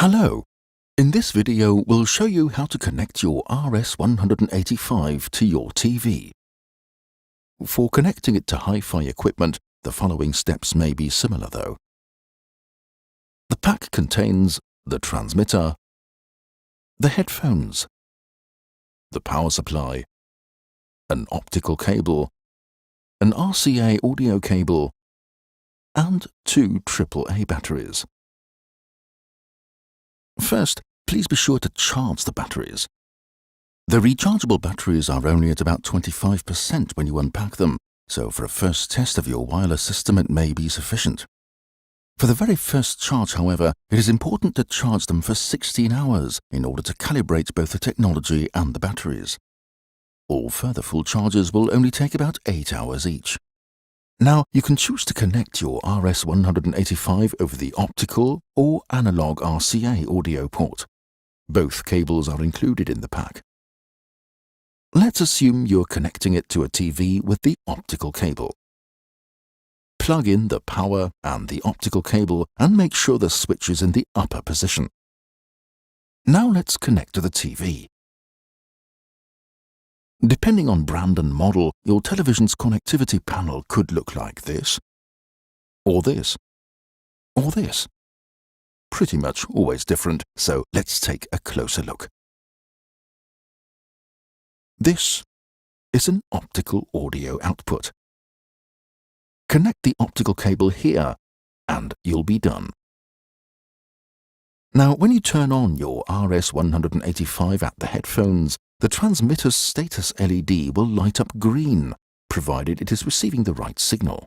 Hello! In this video, we'll show you how to connect your RS185 to your TV. For connecting it to hi-fi equipment, the following steps may be similar though. The pack contains the transmitter, the headphones, the power supply, an optical cable, an RCA audio cable, and two AAA batteries. First, please be sure to charge the batteries. The rechargeable batteries are only at about 25% when you unpack them, so for a first test of your wireless system it may be sufficient. For the very first charge, however, it is important to charge them for 16 hours in order to calibrate both the technology and the batteries. All further full charges will only take about 8 hours each. Now, you can choose to connect your RS185 over the optical or analog RCA audio port. Both cables are included in the pack. Let's assume you're connecting it to a TV with the optical cable. Plug in the power and the optical cable and make sure the switch is in the upper position. Now let's connect to the TV. Depending on brand and model, your television's connectivity panel could look like this, or this, or this. Pretty much always different, so let's take a closer look. This is an optical audio output. Connect the optical cable here, and you'll be done. Now, when you turn on your RS185 at the headphones, the transmitter's status LED will light up green, provided it is receiving the right signal.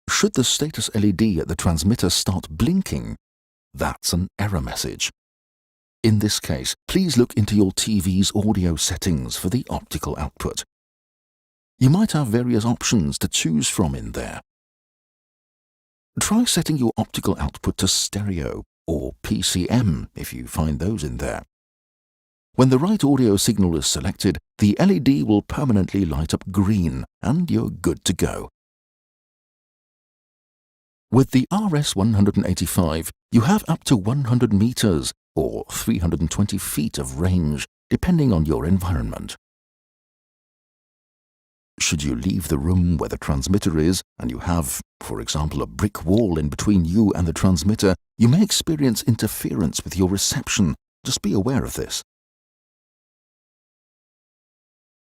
Should the status LED at the transmitter start blinking, that's an error message. In this case, please look into your TV's audio settings for the optical output. You might have various options to choose from in there. Try setting your optical output to stereo or PCM if you find those in there. When the right audio signal is selected, the LED will permanently light up green and you're good to go. With the RS185, you have up to 100 meters or 320 feet of range, depending on your environment. Should you leave the room where the transmitter is and you have, for example, a brick wall in between you and the transmitter, you may experience interference with your reception. Just be aware of this.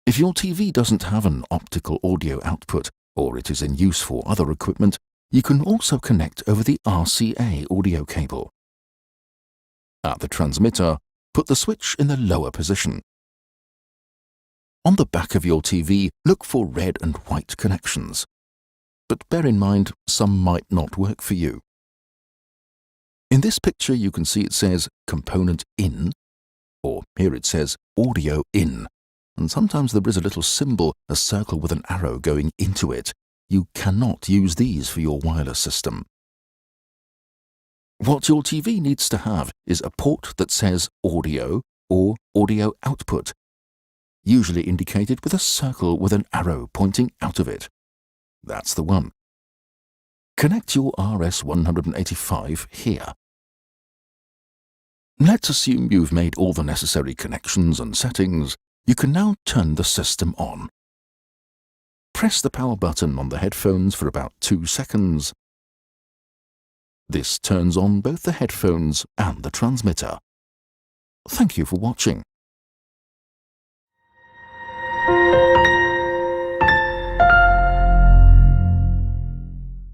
If your TV doesn't have an optical audio output, or it is in use for other equipment, you can also connect over the RCA audio cable. At the transmitter, put the switch in the lower position. On the back of your TV, look for red and white connections. But bear in mind, some might not work for you. In this picture, you can see it says component in, or here it says audio in, and sometimes there is a little symbol, a circle with an arrow going into it. You cannot use these for your wireless system. What your TV needs to have is a port that says audio or audio output, usually indicated with a circle with an arrow pointing out of it. That's the one. Connect your RS185 here. Let's assume you've made all the necessary connections and settings. You can now turn the system on. Press the power button on the headphones for about 2 seconds. This turns on both the headphones and the transmitter. Thank you for watching.